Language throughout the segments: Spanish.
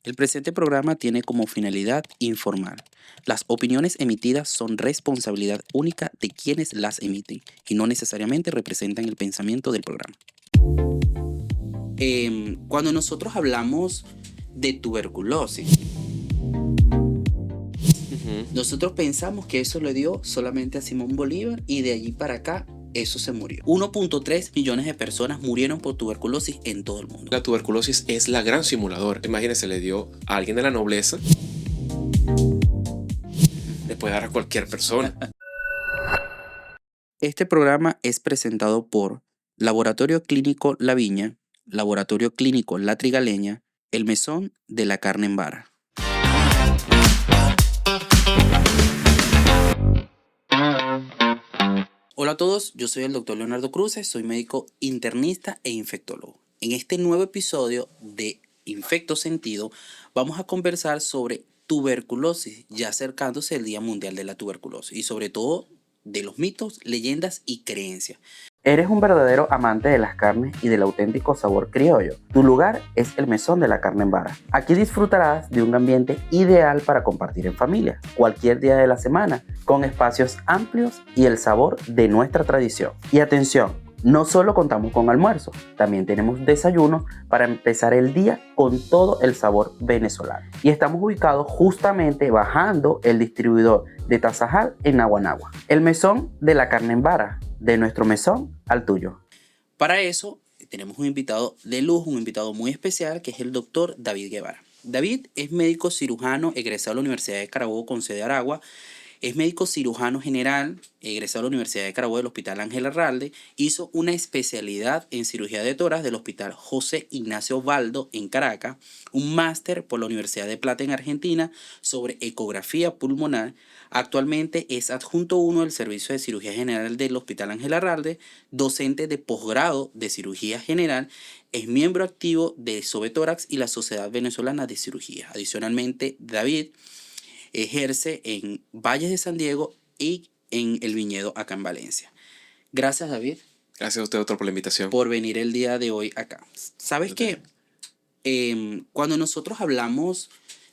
El presente programa tiene como finalidad informar. Las opiniones emitidas son responsabilidad única de quienes las emiten y no necesariamente representan el pensamiento del programa. Cuando nosotros hablamos de tuberculosis, nosotros pensamos que eso le dio solamente a Simón Bolívar y de allí para acá eso se murió. 1.3 millones de personas murieron por tuberculosis en todo el mundo. La tuberculosis es la gran simuladora. Imagínense, le dio a alguien de la nobleza, le puede dar a cualquier persona. Este programa es presentado por Laboratorio Clínico La Viña, Laboratorio Clínico La Trigaleña, El Mesón de la Carne en Vara. Hola a todos, yo soy el Dr. Leonardo Cruces, soy médico internista e infectólogo. En este nuevo episodio de Infecto Sentido vamos a conversar sobre tuberculosis, ya acercándose el Día Mundial de la Tuberculosis y sobre todo de los mitos, leyendas y creencias. Eres un verdadero amante de las carnes y del auténtico sabor criollo. Tu lugar es el Mesón de la Carne en Vara. Aquí disfrutarás de un ambiente ideal para compartir en familia, cualquier día de la semana, con espacios amplios y el sabor de nuestra tradición. Y atención, no solo contamos con almuerzo, también tenemos desayuno para empezar el día con todo el sabor venezolano. Y estamos ubicados justamente bajando el distribuidor de Tasajal en Naguanagua. El Mesón de la Carne en Vara, de nuestro mesón al tuyo. Para eso tenemos un invitado de lujo, un invitado muy especial, que es el doctor David Guevara. David es médico cirujano egresado de la Universidad de Carabobo con sede Aragua. Es médico cirujano general, egresado de la Universidad de Carabobo del Hospital Ángel Arralde. Hizo una especialidad en cirugía de tórax del Hospital José Ignacio Baldo en Caracas, un máster por la Universidad de Plata en Argentina sobre ecografía pulmonar. Actualmente es adjunto 1 del Servicio de Cirugía General del Hospital Ángel Arralde, docente de posgrado de cirugía general, es miembro activo de Sobetórax y la Sociedad Venezolana de Cirugía. Adicionalmente, David ejerce en Valles de San Diego y en El Viñedo acá en Valencia. Gracias, David. Gracias a usted, doctor, por la invitación. Por venir el día de hoy acá. ¿Sabes qué? Cuando nosotros hablamos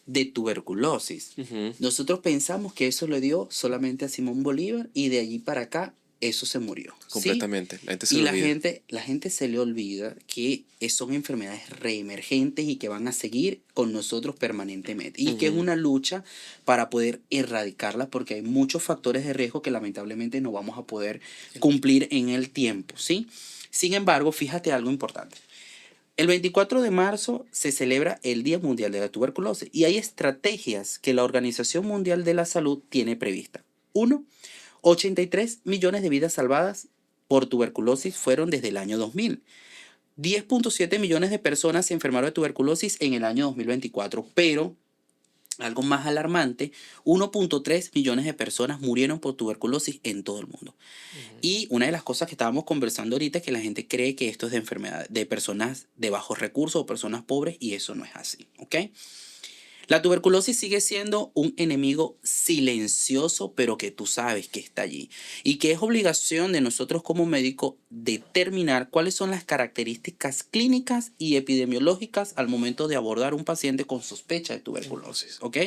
de tuberculosis, nosotros pensamos que eso le dio solamente a Simón Bolívar y de allí para acá eso se murió. Completamente. ¿Sí? La gente se y le olvida. la gente se le olvida que son enfermedades reemergentes y que van a seguir con nosotros permanentemente. Y que es una lucha para poder erradicarlas porque hay muchos factores de riesgo que lamentablemente no vamos a poder cumplir en el tiempo, ¿sí? Sin embargo, fíjate algo importante. El 24 de marzo se celebra el Día Mundial de la Tuberculosis y hay estrategias que la Organización Mundial de la Salud tiene prevista. 1. 83 millones de vidas salvadas por tuberculosis fueron desde el año 2000. 10.7 millones de personas se enfermaron de tuberculosis en el año 2024, pero algo más alarmante, 1.3 millones de personas murieron por tuberculosis en todo el mundo. Y una de las cosas que estábamos conversando ahorita es que la gente cree que esto es de enfermedad de personas de bajos recursos o personas pobres y eso no es así, ¿ok? La tuberculosis sigue siendo un enemigo silencioso, pero que tú sabes que está allí. Y que es obligación de nosotros como médicos determinar cuáles son las características clínicas y epidemiológicas al momento de abordar un paciente con sospecha de tuberculosis. ¿Ok?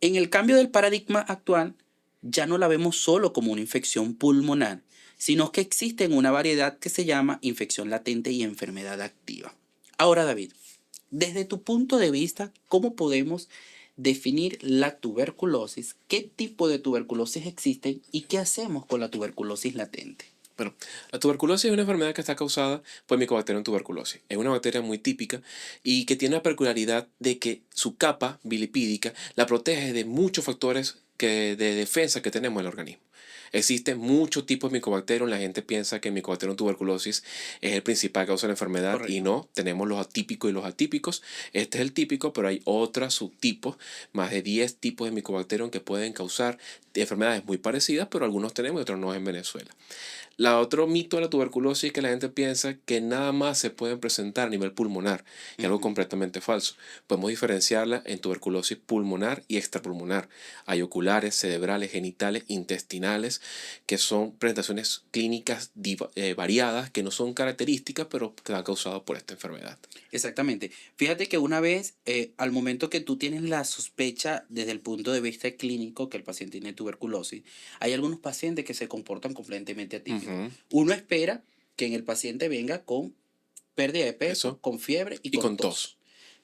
En el cambio del paradigma actual, ya no la vemos solo como una infección pulmonar, sino que existen una variedad que se llama infección latente y enfermedad activa. Ahora, David, desde tu punto de vista, ¿cómo podemos definir la tuberculosis? ¿Qué tipo de tuberculosis existen y qué hacemos con la tuberculosis latente? Bueno, la tuberculosis es una enfermedad que está causada por Mycobacterium tuberculosis. Es una bacteria muy típica y que tiene la peculiaridad de que su capa bilipídica la protege de muchos factores de defensa que tenemos en el organismo. Existen muchos tipos de Mycobacterium. La gente piensa que Mycobacterium tuberculosis es el principal causa de la enfermedad. Correcto. Y no, tenemos los atípicos y los atípicos. Este es el típico, pero hay otros subtipos, más de 10 tipos de Mycobacterium que pueden causar enfermedades muy parecidas, pero algunos tenemos y otros no en Venezuela. La otro mito de la tuberculosis es que la gente piensa que nada más se pueden presentar a nivel pulmonar, y algo completamente falso. Podemos diferenciarla en tuberculosis pulmonar y extrapulmonar. Hay oculares, cerebrales, genitales, intestinales intestinales, que son presentaciones clínicas variadas, que no son características, pero que han causado por esta enfermedad. Exactamente. Fíjate que una vez, al momento que tú tienes la sospecha desde el punto de vista clínico que el paciente tiene tuberculosis, hay algunos pacientes que se comportan completamente atípicos. Ujú. Uno espera que en el paciente venga con pérdida de peso, Eso. con fiebre y Y con con tos. tos.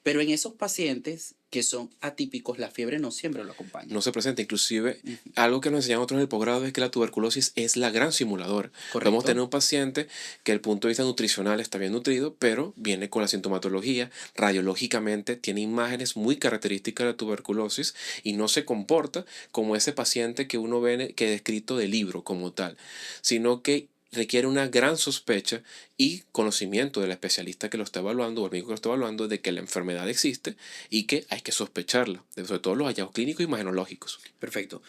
Pero en esos pacientes que son atípicos, la fiebre no siempre lo acompaña. No se presenta. Inclusive, Ujú. algo que nos enseñan otros en el posgrado es que la tuberculosis es la gran simuladora. Podemos Correcto. tener un paciente que desde el punto de vista nutricional está bien nutrido, pero viene con la sintomatología, radiológicamente tiene imágenes muy características de la tuberculosis y no se comporta como ese paciente que uno ve que es descrito de libro como tal, sino que requiere una gran sospecha y conocimiento del especialista que lo está evaluando o el médico que lo está evaluando de que la enfermedad existe y que hay que sospecharla, sobre todo los hallazgos clínicos y imagenológicos. Perfecto.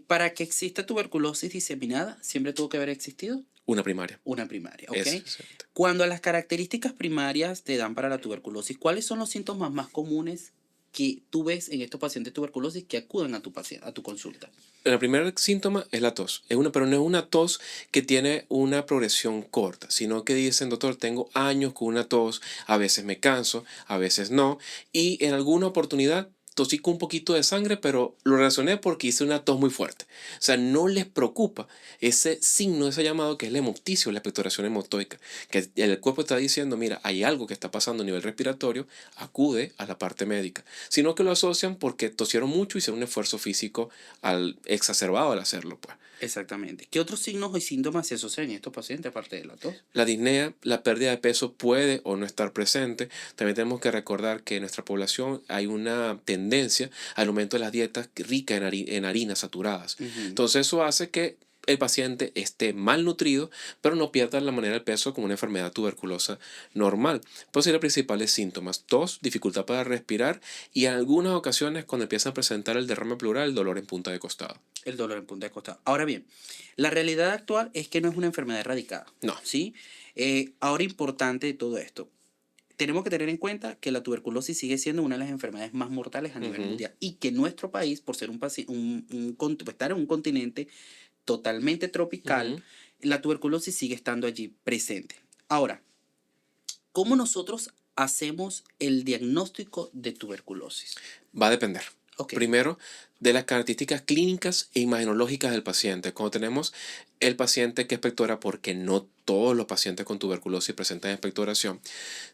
Para que exista tuberculosis diseminada, siempre tuvo que haber existido Una primaria. una primaria, ¿ok? Es exacto. Cuando las características primarias te dan para la tuberculosis, ¿cuáles son los síntomas más comunes que tú ves en estos pacientes de tuberculosis que acuden a tu paciente, a tu consulta? El primer síntoma es la tos, pero no es una tos que tiene una progresión corta, sino que dicen, doctor, tengo años con una tos, a veces me canso, a veces no, y en alguna oportunidad tosí con un poquito de sangre, pero lo relacioné porque hice una tos muy fuerte. O sea, no les preocupa ese signo, ese llamado que es la hemoptisis, la expectoración hemotoica, que el cuerpo está diciendo, mira, hay algo que está pasando a nivel respiratorio, acude a la parte médica, sino que lo asocian porque tosieron mucho y hicieron un esfuerzo físico exacerbado al hacerlo, pues. Exactamente. ¿Qué otros signos y síntomas se asocian en estos pacientes aparte de la tos? La disnea, la pérdida de peso puede o no estar presente. También tenemos que recordar que en nuestra población hay una tendencia al aumento de las dietas ricas en harinas saturadas. Ujú. Entonces eso hace que el paciente esté malnutrido, pero no pierda la manera del peso como una enfermedad tuberculosa normal. Pueden ser los principales síntomas: tos, dificultad para respirar y en algunas ocasiones cuando empiezan a presentar el derrame pleural, dolor en punta de costado. El dolor en punta de costado. Ahora bien, la realidad actual es que no es una enfermedad erradicada, No. ¿sí? Ahora importante de todo esto, tenemos que tener en cuenta que la tuberculosis sigue siendo una de las enfermedades más mortales a nivel Ujú. mundial y que nuestro país, por ser estar en un continente totalmente tropical, Ujú. la tuberculosis sigue estando allí presente. Ahora, ¿cómo nosotros hacemos el diagnóstico de tuberculosis? Va a depender. Ok, Primero, de las características clínicas e imagenológicas del paciente. Cuando tenemos el paciente que expectora, porque no todos los pacientes con tuberculosis presentan expectoración,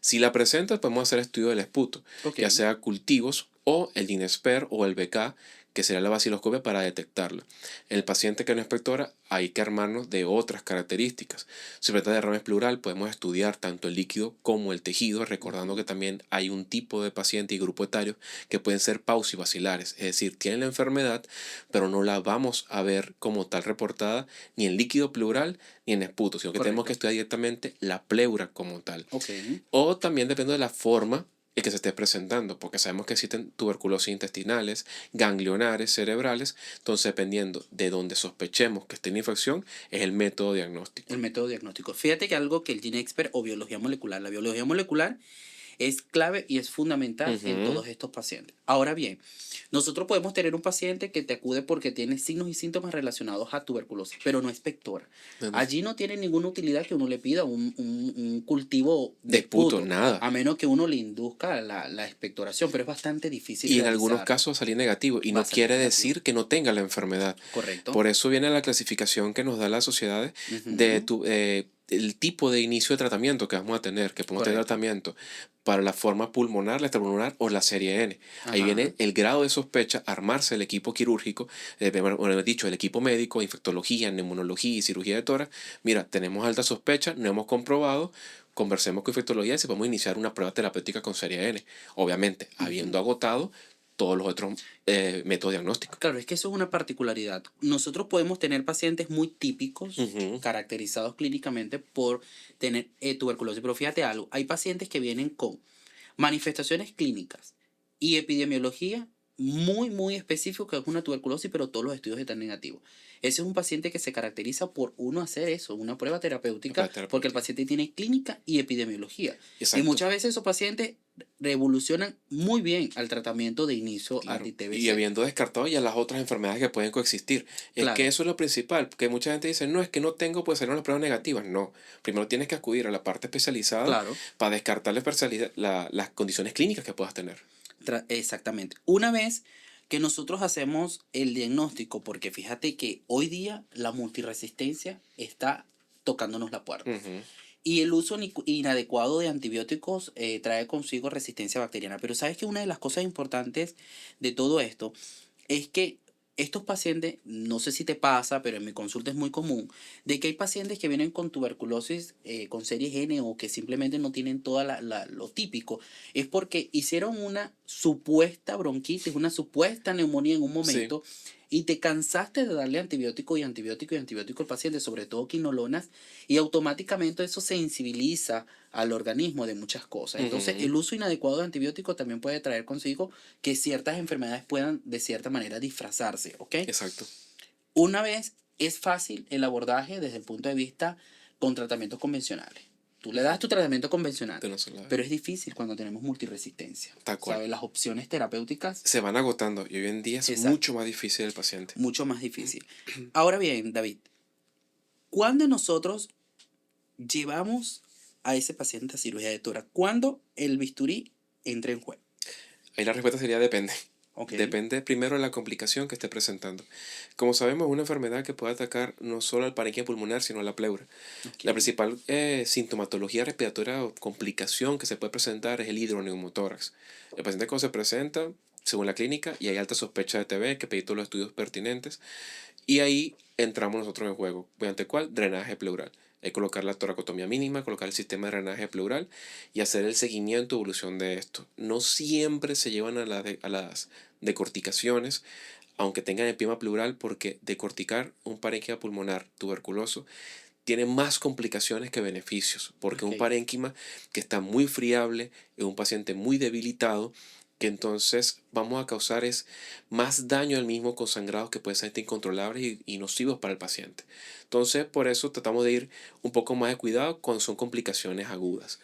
si la presenta, podemos hacer estudio del esputo, ok, ya sea cultivos o el DINESPER o el BK, que sería la baciloscopia para detectarla. En el paciente que no expectora, hay que armarnos de otras características. Si se trata de derrame pleural, podemos estudiar tanto el líquido como el tejido, recordando que también hay un tipo de paciente y grupo etario que pueden ser paucibacilares, es decir, tienen la enfermedad, pero no la vamos a ver como tal reportada ni en líquido pleural ni en esputo, sino que tenemos que correcto. estudiar directamente la pleura como tal. Ok, O también depende de la forma en que se esté presentando, porque sabemos que existen tuberculosis intestinales, ganglionares, cerebrales, entonces dependiendo de donde sospechemos que esté la infección, es el método diagnóstico. el método diagnóstico. Fíjate que algo que el GeneXpert o biología molecular, la biología molecular es clave y es fundamental en Ujú. todos estos pacientes. Ahora bien, nosotros podemos tener un paciente que te acude porque tiene signos y síntomas relacionados a tuberculosis, pero no es pectora. Allí no tiene ninguna utilidad que uno le pida un cultivo de De esputo, esputo, nada. a menos que uno le induzca la expectoración, pero es bastante difícil Y en algunos realizarlo. casos salir negativo, y Va no a salir quiere negativo. decir que no tenga la enfermedad. ¿Correcto? Por eso viene la clasificación que nos da las sociedades de Ujú. el tipo de inicio de tratamiento que vamos a tener, que podemos tener Correcto. tratamiento para la forma pulmonar, la extrapulmonar o la serie N. Ahí Ajá. viene el grado de sospecha, armarse el equipo quirúrgico, bueno, dicho, el equipo médico, infectología, neumonología y cirugía de tórax. Mira, tenemos alta sospecha, no hemos comprobado, conversemos con infectología y si podemos iniciar una prueba terapéutica con serie N. Obviamente, habiendo agotado todos los otros métodos diagnósticos. Claro, es que eso es una particularidad. Nosotros podemos tener pacientes muy típicos, Ujú. caracterizados clínicamente por tener tuberculosis, pero fíjate algo, hay pacientes que vienen con manifestaciones clínicas y epidemiología muy específico que es una tuberculosis, pero todos los estudios están negativos. Ese es un paciente que se caracteriza por uno hacer eso, una prueba terapéutica, Para porque el terapéutica. paciente tiene clínica y epidemiología. Y Exacto. muchas veces esos pacientes revolucionan muy bien al tratamiento de inicio Claro, y anti-TBC. habiendo descartado ya las otras enfermedades que pueden coexistir. Es que Claro, eso es lo principal, que mucha gente dice, no, es que no tengo, pues salieron las pruebas negativas. No, primero tienes que acudir a la parte especializada claro, para descartar las condiciones clínicas que puedas tener. exactamente. Una vez que nosotros hacemos el diagnóstico, porque fíjate que hoy día la multiresistencia está tocándonos la puerta. Ujú. Y el uso inadecuado de antibióticos trae consigo resistencia bacteriana. Pero sabes que una de las cosas importantes de todo esto es que estos pacientes, no sé si te pasa, pero en mi consulta es muy común, de que hay pacientes que vienen con tuberculosis con serie N o que simplemente no tienen toda lo típico. Es porque hicieron una supuesta bronquitis, una supuesta neumonía en un Sí. momento y te cansaste de darle antibiótico y antibiótico y antibiótico al paciente, sobre todo quinolonas, y automáticamente eso sensibiliza al organismo de muchas cosas. Entonces, Ujú. el uso inadecuado de antibióticos también puede traer consigo que ciertas enfermedades puedan de cierta manera disfrazarse, ¿ok? Exacto. Una vez es fácil el abordaje desde el punto de vista con tratamientos convencionales. Tú le das tu tratamiento convencional, De una sola vez. pero es difícil cuando tenemos multiresistencia. Tal cual. ¿Sabes? Las opciones terapéuticas, Se van agotando y hoy en día es mucho exacto, más difícil el paciente. mucho más difícil. Ahora bien, David, ¿cuándo nosotros llevamos a ese paciente a cirugía de tórax? ¿Cuándo el bisturí entra en juego? Ahí la respuesta sería depende. ¿Ok? Depende primero de la complicación que esté presentando. Como sabemos, es una enfermedad que puede atacar no solo al parénquima pulmonar, sino a la pleura. Ok. La principal sintomatología respiratoria o complicación que se puede presentar es el hidroneumotórax. El paciente cuando se presenta, según la clínica, y hay alta sospecha de TB, que pedir todos los estudios pertinentes, y ahí entramos nosotros en juego, mediante el cual drenaje pleural. Es colocar la toracotomía mínima, colocar el sistema de drenaje pleural y hacer el seguimiento y evolución de esto. No siempre se llevan a las decorticaciones, aunque tengan edema pleural, porque decorticar un parénquima pulmonar tuberculoso tiene más complicaciones que beneficios, porque Ok. un parénquima que está muy friable es un paciente muy debilitado, que entonces vamos a causar es más daño al mismo con sangrados que pueden ser incontrolables y nocivos para el paciente. Entonces, por eso tratamos de ir un poco más de cuidado cuando son complicaciones agudas.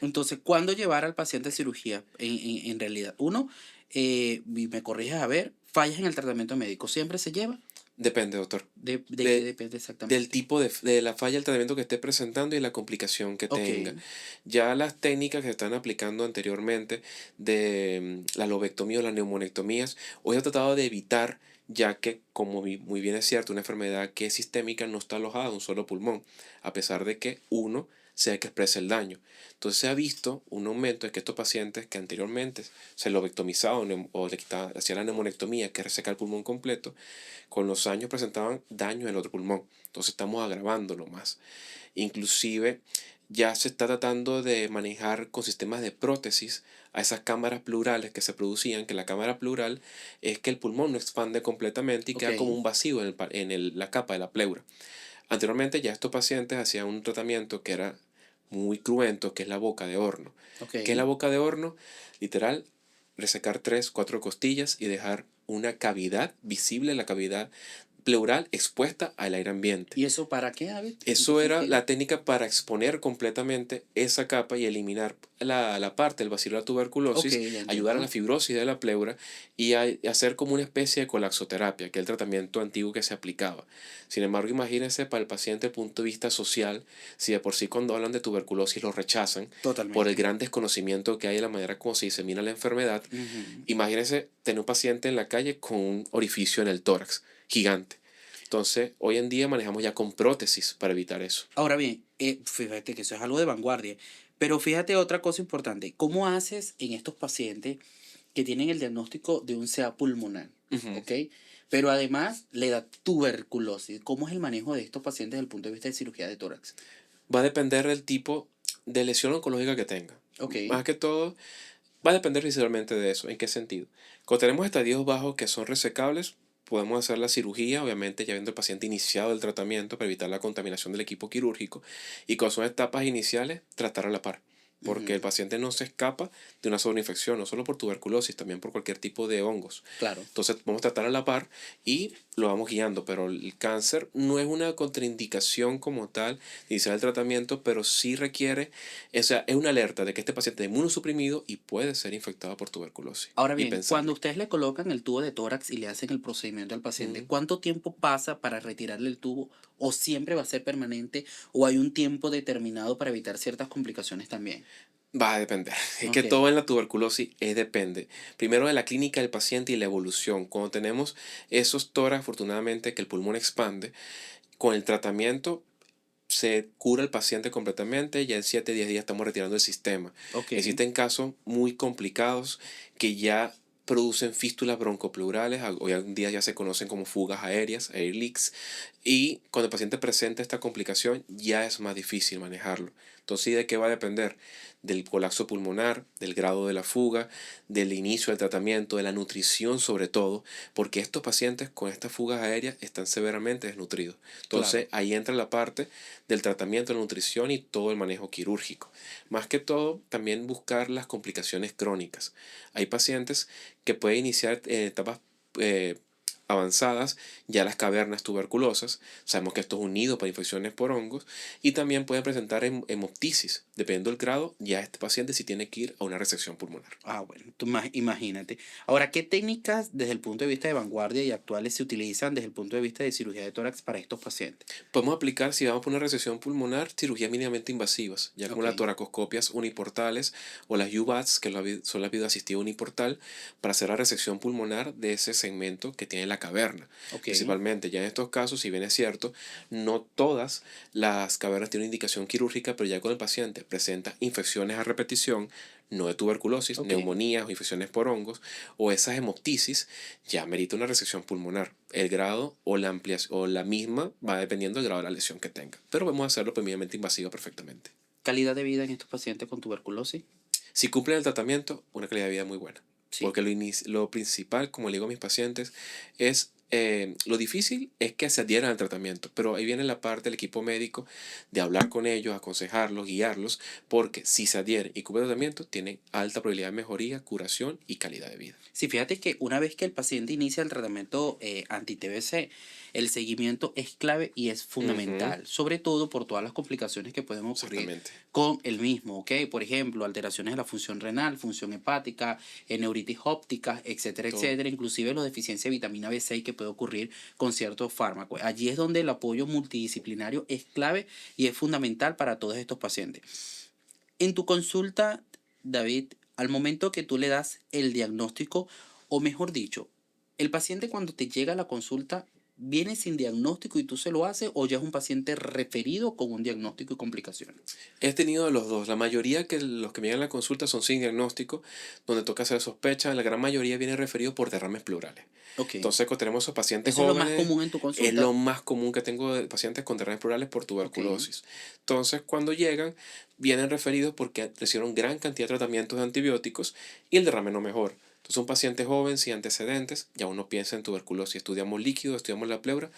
Entonces, ¿cuándo llevar al paciente a cirugía? En realidad, uno, y me corriges a ver, fallas en el tratamiento médico, ¿siempre se lleva? Depende, doctor. ¿De qué De, depende del exactamente? tipo de la falla del tratamiento que esté presentando y la complicación que Ok, tenga. Ya las técnicas que se están aplicando anteriormente de la lobectomía o las neumonectomías, hoy he tratado de evitar, ya que, como muy bien es cierto, una enfermedad que es sistémica no está alojada en un solo pulmón, a pesar de que uno sea el que expresa el daño. Entonces se ha visto un aumento de que estos pacientes que anteriormente se lobectomizaban o hacían la neumonectomía, que es resecar el pulmón completo, con los años presentaban daño en el otro pulmón. Entonces estamos agravándolo más. Inclusive ya se está tratando de manejar con sistemas de prótesis a esas cámaras pleurales que se producían, que la cámara pleural es que el pulmón no expande completamente y ok, queda como un vacío la capa de la pleura. Anteriormente ya estos pacientes hacían un tratamiento que era muy cruento, que es la boca de horno. ok. ¿Qué es la boca de horno? Literal, resecar 3, 4 costillas y dejar una cavidad visible, la cavidad pleural expuesta al aire ambiente. ¿Y eso para qué, David? ¿En qué Eso era sentido? la técnica para exponer completamente esa capa y eliminar la parte del bacilo de la Ok, tuberculosis, ya ayudar a la entiendo. fibrosis de la pleura y hacer como una especie de colapsoterapia, que es el tratamiento antiguo que se aplicaba. Sin embargo, imagínense para el paciente desde el punto de vista social, si de por sí cuando hablan de tuberculosis lo rechazan por el Totalmente. gran desconocimiento que hay de la manera como se disemina la enfermedad, Ujú. imagínense tener un paciente en la calle con un orificio en el tórax gigante. Entonces, hoy en día manejamos ya con prótesis para evitar eso. Ahora bien, fíjate que eso es algo de vanguardia, pero fíjate otra cosa importante, ¿cómo haces en estos pacientes que tienen el diagnóstico de un CA pulmonar? Ujú. ¿Ok? Pero además le da tuberculosis. ¿Cómo es el manejo de estos pacientes desde el punto de vista de cirugía de tórax? Va a depender del tipo de lesión oncológica que tenga. Ok, Más que todo, va a depender principalmente de eso. ¿En qué sentido? Cuando tenemos estadios bajos que son resecables, podemos hacer la cirugía, obviamente ya viendo el paciente iniciado el tratamiento para evitar la contaminación del equipo quirúrgico. Y cuando son etapas iniciales, tratar a la par. porque el Ujú. paciente no se escapa de una sola infección, no solo por tuberculosis, también por cualquier tipo de hongos. Claro. Entonces vamos a tratar a la par y lo vamos guiando, pero el cáncer no es una contraindicación como tal de iniciar el tratamiento, pero sí requiere, o sea, es una alerta de que este paciente es inmunosuprimido y puede ser infectado por tuberculosis Ahora y bien, cuando pensarlo. ustedes le colocan el tubo de tórax y le hacen el procedimiento al paciente, Mm. ¿cuánto tiempo pasa para retirarle el tubo? ¿O siempre va a ser permanente? ¿O hay un tiempo determinado para evitar ciertas complicaciones también? Va a depender. Es que Ok, todo en la tuberculosis depende. Primero de la clínica del paciente y la evolución. Cuando tenemos esos tórax, afortunadamente, que el pulmón expande, con el tratamiento se cura el paciente completamente, ya en 7 10 días estamos retirando el sistema. ok, Existen casos muy complicados que ya producen fístulas broncopleurales, hoy en día ya se conocen como fugas aéreas, air leaks, y cuando el paciente presenta esta complicación ya es más difícil manejarlo. Entonces, ¿sí ¿de qué va a depender? Del colapso pulmonar, del grado de la fuga, del inicio del tratamiento, de la nutrición sobre todo, porque estos pacientes con estas fugas aéreas están severamente desnutridos. Entonces, claro. ahí entra la parte del tratamiento, la nutrición y todo el manejo quirúrgico. Más que todo, también buscar las complicaciones crónicas. Hay pacientes que pueden iniciar en etapas eh, avanzadas, ya las cavernas tuberculosas, sabemos que esto es un nido para infecciones por hongos, y también pueden presentar hemoptisis, dependiendo del grado, ya este paciente sí tiene que ir a una resección pulmonar. Ah, bueno, tú imagínate. Ahora, ¿qué técnicas desde el punto de vista de vanguardia y actuales se utilizan desde el punto de vista de cirugía de tórax para estos pacientes? Podemos aplicar, si vamos por una resección pulmonar, cirugías mínimamente invasivas, ya como Ok, las toracoscopias uniportales o las UVATs, que son la vida asistida uniportal, para hacer la resección pulmonar de ese segmento que tiene la caverna. ok, Principalmente, ya en estos casos, si bien es cierto, no todas las cavernas tienen indicación quirúrgica, pero ya cuando el paciente presenta infecciones a repetición, no de tuberculosis, ok. neumonías o infecciones por hongos, o esas hemoptisis, ya merita una resección pulmonar. El grado o la ampliación o la misma va dependiendo del grado de la lesión que tenga. Pero podemos hacerlo mínimamente invasiva perfectamente. Calidad de vida en estos pacientes con tuberculosis. Si cumplen el tratamiento, una calidad de vida muy buena. Sí. Porque lo principal, como le digo a mis pacientes, es lo difícil es que se adhieran al tratamiento. Pero ahí viene la parte del equipo médico de hablar con ellos, aconsejarlos, guiarlos, porque si se adhieren y cumplen el tratamiento, tienen alta probabilidad de mejoría, curación y calidad de vida. Sí, fíjate que una vez que el paciente inicia el tratamiento anti-TBC, el seguimiento es clave y es Ujú, fundamental, sobre todo por todas las complicaciones que pueden ocurrir exactamente. con el mismo, ¿ok? Por ejemplo, alteraciones de la función renal, función hepática, neuritis óptica, etcétera, Todo. etcétera, inclusive la deficiencia de vitamina B6 que puede ocurrir con ciertos fármacos. Allí es donde el apoyo multidisciplinario es clave y es fundamental para todos estos pacientes. En tu consulta, David, al momento que tú le das el diagnóstico, o mejor dicho, el paciente cuando te llega a la consulta viene sin diagnóstico y tú se lo haces, o ya es un paciente referido con un diagnóstico y complicaciones. He tenido de los dos. La mayoría que los que me llegan a la consulta son sin diagnóstico, donde toca hacer sospecha. La gran mayoría viene referido por derrames pleurales. Ok, Entonces, cuando tenemos esos pacientes eso es lo más jóvenes, común en tu es consulta. lo más común que tengo de pacientes con derrames pleurales por Ok, tuberculosis. Entonces, cuando llegan, vienen referidos porque recibieron gran cantidad de tratamientos de antibióticos y el derrame no mejora. Entonces, un paciente joven sin antecedentes, ya uno piensa en tuberculosis. Estudiamos líquido, estudiamos la pleura,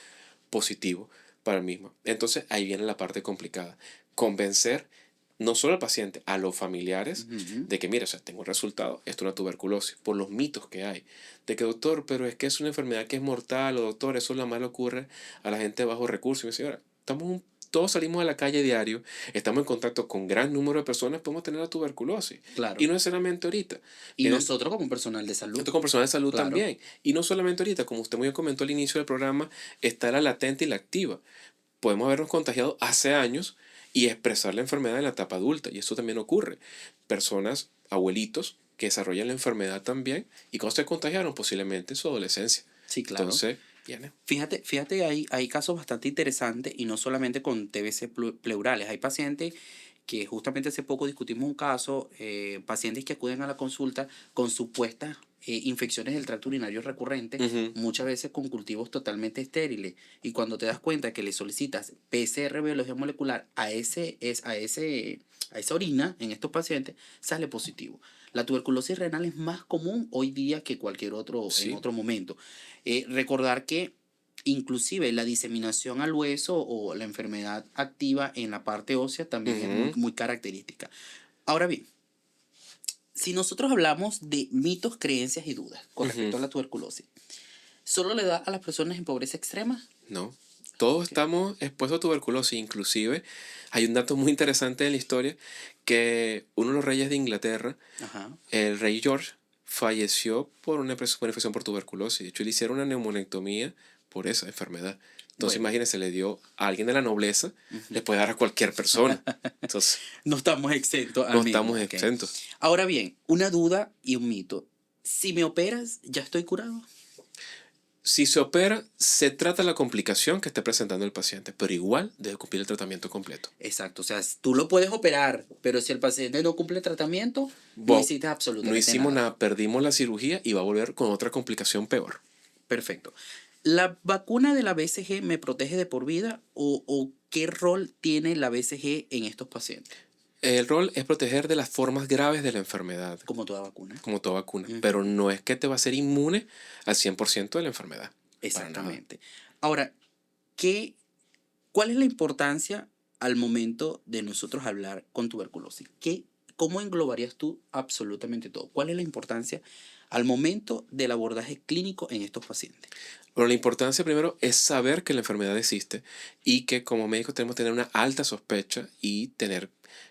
positivo para el mismo. Entonces, ahí viene la parte complicada. Convencer no solo al paciente, a los familiares, ujú, de que, mira, o sea, tengo un resultado, esto es una tuberculosis, por los mitos que hay, de que, doctor, pero es que es una enfermedad que es mortal, o doctor, eso la más le ocurre a la gente de bajos recursos. Y me dice, señora, todos salimos a la calle diario, estamos en contacto con gran número de personas, podemos tener la tuberculosis. Y claro. no necesariamente ahorita. Y Vienen nosotros como personal de salud, esto con personal de salud claro. también. Y no solamente ahorita, como usted muy bien comentó al inicio del programa, está la latente y la activa. Podemos habernos contagiado hace años y expresar la enfermedad en la etapa adulta. Y eso también ocurre. Personas, abuelitos, que desarrollan la enfermedad también y cuando se contagiaron posiblemente en su adolescencia. Sí, claro. Entonces, viene. Fíjate, hay casos bastante interesantes y no solamente con TBC pleurales. Hay pacientes que justamente hace poco discutimos un caso, pacientes que acuden a la consulta con supuestas infecciones del tracto urinario recurrentes, Ujú, muchas veces con cultivos totalmente estériles. Y cuando te das cuenta que le solicitas PCR biología molecular a esa orina en estos pacientes, sale positivo. La tuberculosis renal es más común hoy día que cualquier otro en sí. otro momento. Recordar que inclusive la diseminación al hueso o la enfermedad activa en la parte ósea también es muy, Ujú. muy característica. Ahora bien, si nosotros hablamos de mitos, creencias y dudas con respecto a la tuberculosis, ¿solo le da a las personas en pobreza extrema? No. Todos Ok. estamos expuestos a tuberculosis. Inclusive hay un dato muy interesante en la historia que uno de los reyes de Inglaterra, Ajá. el rey George, falleció por una infección por tuberculosis. De hecho, le hicieron una neumonectomía por esa enfermedad. Entonces, Bueno, imagínense, le dio a alguien de la nobleza, ujú. le puede dar a cualquier persona. Entonces, No estamos exentos no al estamos mismo. Ok. exentos. Ahora bien, una duda y un mito. Si me operas, ¿ya estoy curado? Si se opera, se trata la complicación que esté presentando el paciente, pero igual debe cumplir el tratamiento completo. Exacto. O sea, tú lo puedes operar, pero si el paciente no cumple el tratamiento, no Bo- hiciste no absolutamente hicimos nada. nada, perdimos la cirugía y va a volver con otra complicación peor. Perfecto. ¿La vacuna de la BCG me protege de por vida o qué rol tiene la BCG en estos pacientes? El rol es proteger de las formas graves de la enfermedad, Como toda vacuna. como toda vacuna, pero Ujú. no es que te va a ser inmune al 100% de la enfermedad. Para nada. Exactamente. Ahora, ¿qué, ¿cuál es la importancia al momento de nosotros hablar con tuberculosis? ¿Cómo englobarías tú absolutamente todo? ¿Cuál es la importancia al momento del abordaje clínico en estos pacientes? Pero la importancia primero es saber que la enfermedad existe y que como médicos tenemos que tener una alta sospecha y tener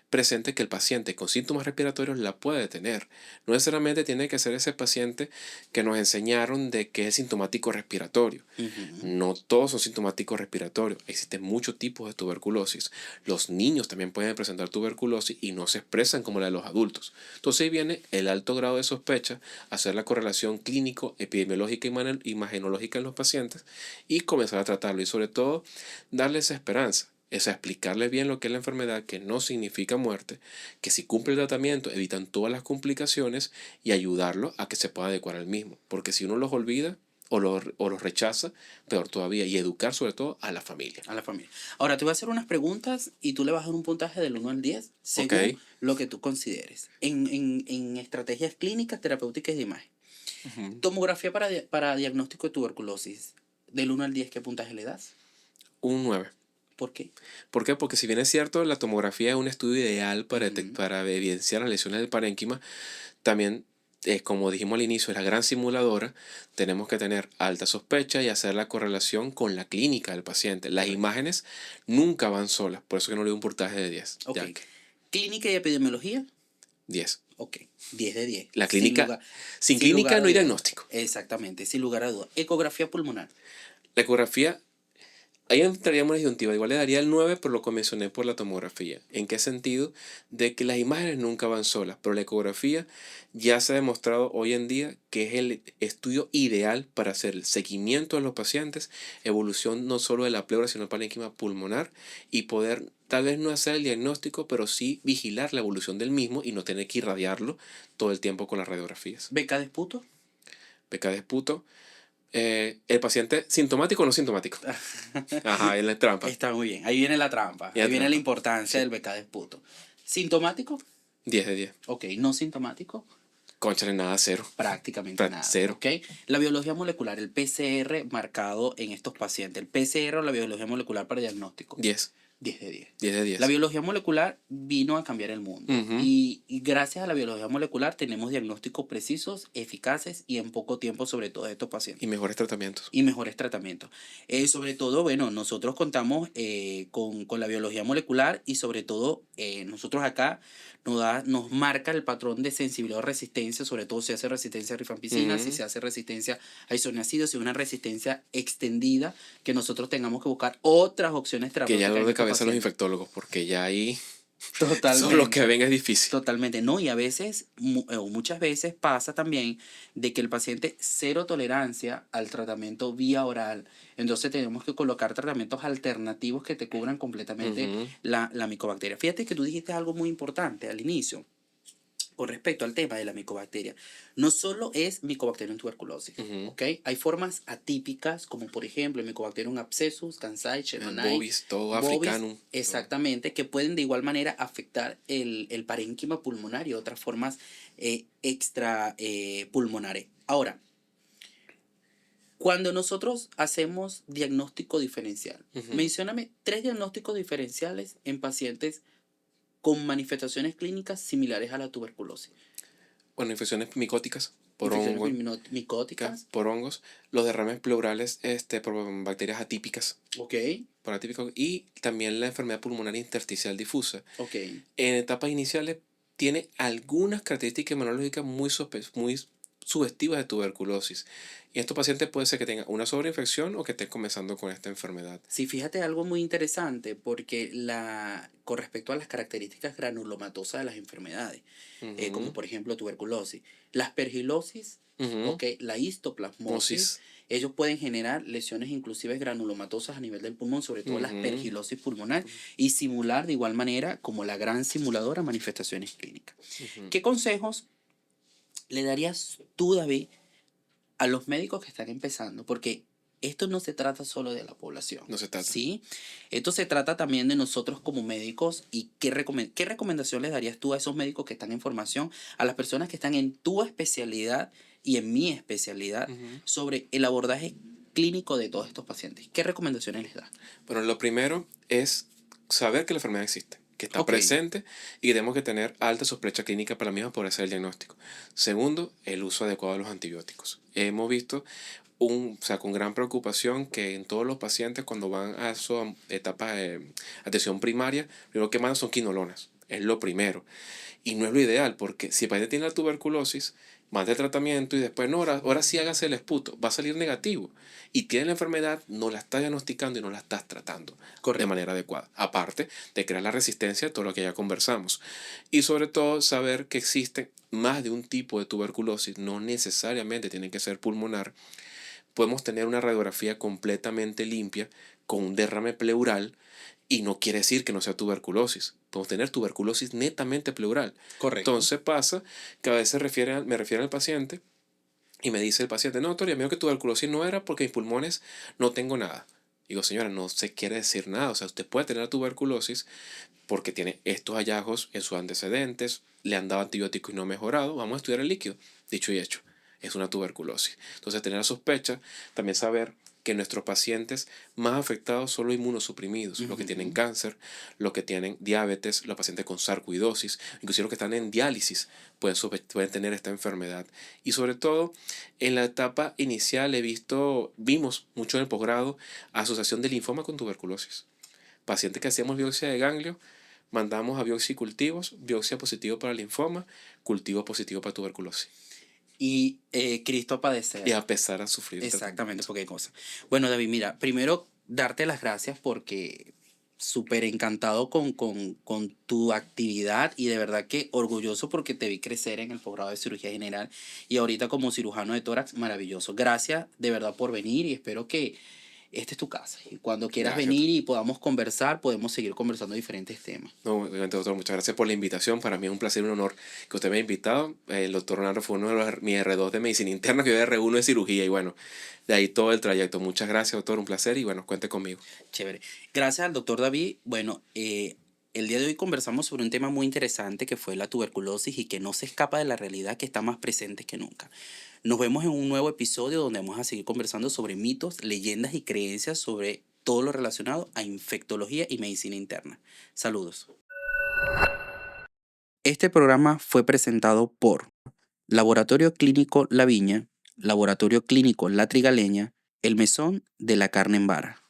presente que el paciente con síntomas respiratorios la puede tener. No necesariamente tiene que ser ese paciente que nos enseñaron de que es sintomático respiratorio. Ujú. No todos son sintomáticos respiratorios. Existen muchos tipos de tuberculosis. Los niños también pueden presentar tuberculosis y no se expresan como la de los adultos. Entonces ahí viene el alto grado de sospecha, hacer la correlación clínico, epidemiológica y imagenológica en los pacientes y comenzar a tratarlo. Y sobre todo, darles esperanza. Es explicarles bien lo que es la enfermedad, que no significa muerte, que si cumple el tratamiento evitan todas las complicaciones y ayudarlo a que se pueda adecuar al mismo. Porque si uno los olvida, o los rechaza, peor todavía, y educar sobre todo a la familia. A la familia. Ahora te voy a hacer unas preguntas y tú le vas a dar un puntaje del 1 al 10 Ok. según lo que tú consideres. En estrategias clínicas, terapéuticas y de imagen. Ujú. Tomografía para diagnóstico de tuberculosis. Del 1 al 10, ¿qué puntaje le das? Un 9. ¿Por qué? ¿Por qué? Porque si bien es cierto, la tomografía es un estudio ideal Ujú. para evidenciar las lesiones del parénquima, también, como dijimos al inicio, es la gran simuladora, tenemos que tener alta sospecha y hacer la correlación con la clínica del paciente. Las Correcto. imágenes nunca van solas, por eso que no le doy un puntaje de 10. Ok. Ya que Clínica y epidemiología. 10. Ok. 10 de 10. La Sin clínica, lugar, sin sin lugar clínica a no hay duda. diagnóstico. Exactamente, sin lugar a duda. Ecografía pulmonar. La ecografía, ahí entraríamos en la disyuntiva. Igual le daría el 9, pero lo que mencioné por la tomografía. ¿En qué sentido? De que las imágenes nunca van solas, pero la ecografía ya se ha demostrado hoy en día que es el estudio ideal para hacer el seguimiento de los pacientes, evolución no solo de la pleura, sino del parénquima pulmonar, y poder tal vez no hacer el diagnóstico, pero sí vigilar la evolución del mismo y no tener que irradiarlo todo el tiempo con las radiografías. Beca de esputo. Beca de esputo. El paciente sintomático o no sintomático. Ajá, es la trampa. Está muy bien. Ahí viene la trampa. Y Ahí la viene la trampa. importancia Sí. del beca de esputo. ¿Sintomático? 10 de 10. Ok. ¿No sintomático? Cónchale, nada, cero. Prácticamente nada. Cero. Ok. La biología molecular, el PCR marcado en estos pacientes. El PCR o la biología molecular para diagnóstico. 10. 10 de 10. 10 de La 10. biología molecular vino a cambiar el mundo Ujú. y gracias a la biología molecular tenemos diagnósticos precisos, eficaces y en poco tiempo sobre todo de estos pacientes Y mejores tratamientos. y mejores tratamientos. Sobre todo, bueno, nosotros contamos con la biología molecular y sobre todo nosotros acá nos marca el patrón de sensibilidad o resistencia, sobre todo si hace resistencia a rifampicina, si Ujú. se hace resistencia a isoniazido, si es una resistencia extendida, que nosotros tengamos que buscar otras opciones Que ya terapéuticas dolor en de estos cabeza a los pacientes. infectólogos, porque ya ahí solo que Totalmente. ven es difícil. Totalmente, no, y a veces, o muchas veces pasa también de que el paciente cero tolerancia al tratamiento vía oral. Entonces tenemos que colocar tratamientos alternativos que te cubran completamente Ujú. la micobacteria. Fíjate que tú dijiste algo muy importante al inicio con respecto al tema de la micobacteria. No solo es Mycobacterium tuberculosis, Ujú. ¿ok? Hay formas atípicas como por ejemplo el Mycobacterium abscessus, Kansai, El Shebonai, bovis, todo bovis, africano. Todo. exactamente, que pueden de igual manera afectar el parénquima pulmonar y otras formas extra pulmonares. Ahora, cuando nosotros hacemos diagnóstico diferencial, Ujú. mencióname 3 diagnósticos diferenciales en pacientes con manifestaciones clínicas similares a la tuberculosis. Bueno, infecciones micóticas por Infecciones hongos, micóticas, por hongos, los derrames pleurales por bacterias atípicas, ok, por atípicos, y también la enfermedad pulmonar intersticial difusa. ok, En etapas iniciales tiene algunas características inmunológicas muy sugestivas de tuberculosis. Y estos pacientes puede ser que tengan una sobreinfección o que estén comenzando con esta enfermedad. sí, fíjate algo muy interesante porque con respecto a las características granulomatosas de las enfermedades, como Ujú, por ejemplo tuberculosis, la aspergilosis, ujú. ok, la histoplasmosis, Mosis. ellos pueden generar lesiones inclusive granulomatosas a nivel del pulmón, sobre todo la Ujú. aspergilosis pulmonar, y simular de igual manera como la gran simuladora manifestaciones clínicas. Ujú. ¿Qué consejos le darías tú, David, a los médicos que están empezando? Porque esto no se trata solo de la población, No se trata. ¿sí? Esto se trata también de nosotros como médicos y qué recomendación les darías tú a esos médicos que están en formación, a las personas que están en tu especialidad y en mi especialidad Ujú. sobre el abordaje clínico de todos estos pacientes. ¿Qué recomendaciones les das? Bueno, lo primero es saber que la enfermedad existe, que está Ok, presente y que tenemos que tener alta sospecha clínica para la misma para hacer el diagnóstico. Segundo, el uso adecuado de los antibióticos. Hemos visto o sea, con gran preocupación que en todos los pacientes cuando van a su etapa de atención primaria, lo primero que mandan son quinolonas. Es lo primero. Y no es lo ideal, porque si el paciente tiene la tuberculosis, manda el tratamiento y después, no, ahora sí hágase el esputo, va a salir negativo. Y tiene la enfermedad, no la estás diagnosticando y no la estás tratando de correcto. manera adecuada. Aparte de crear la resistencia a todo lo que ya conversamos. Y sobre todo, saber que existe más de un tipo de tuberculosis, no necesariamente tiene que ser pulmonar. Podemos tener una radiografía completamente limpia con un derrame pleural y no quiere decir que no sea tuberculosis. Podemos tener tuberculosis netamente pleural. Correcto. Entonces pasa que a veces me refieren al paciente y me dice el paciente, no, doctor, ya mío que tuberculosis no era porque mis pulmones no tengo nada. Digo, señora, no se quiere decir nada. O sea, usted puede tener tuberculosis porque tiene estos hallazgos en sus antecedentes, le han dado antibióticos y no ha mejorado. Vamos a estudiar el líquido. Dicho y hecho, es una tuberculosis. Entonces, tener la sospecha, también saber que nuestros pacientes más afectados son los inmunosuprimidos, los que tienen Ujú. cáncer, los que tienen diabetes, los pacientes con sarcoidosis, inclusive los que están en diálisis pueden tener esta enfermedad. Y sobre todo, en la etapa inicial vimos mucho en el posgrado, asociación de linfoma con tuberculosis. Pacientes que hacíamos biopsia de ganglio, mandamos a biopsia y cultivos, biopsia positivo para linfoma, cultivo positivo para tuberculosis. Y Cristo a Y padecer. a pesar de sufrir el Exactamente, tratamiento. porque hay cosas. Bueno, David, mira, primero darte las gracias porque súper encantado con tu actividad y de verdad que orgulloso porque te vi crecer en el posgrado de cirugía general y ahorita como cirujano de tórax, maravilloso. Gracias de verdad por venir y espero que esta es tu casa. Y cuando quieras Gracias. venir y podamos conversar, podemos seguir conversando diferentes temas. No, obviamente, doctor, muchas gracias por la invitación. Para mí es un placer y un honor que usted me haya invitado. El doctor Ronaldo fue uno de mis R2 de medicina interna, que yo R1 de cirugía. Y bueno, de ahí todo el trayecto. Muchas gracias, doctor. Un placer y bueno, cuente conmigo. Chévere. Gracias al doctor David. Bueno, el día de hoy conversamos sobre un tema muy interesante que fue la tuberculosis y que no se escapa de la realidad que está más presente que nunca. Nos vemos en un nuevo episodio donde vamos a seguir conversando sobre mitos, leyendas y creencias sobre todo lo relacionado a infectología y medicina interna. Saludos. Este programa fue presentado por Laboratorio Clínico La Viña, Laboratorio Clínico La Trigaleña, El Mesón de la Carne en Vara.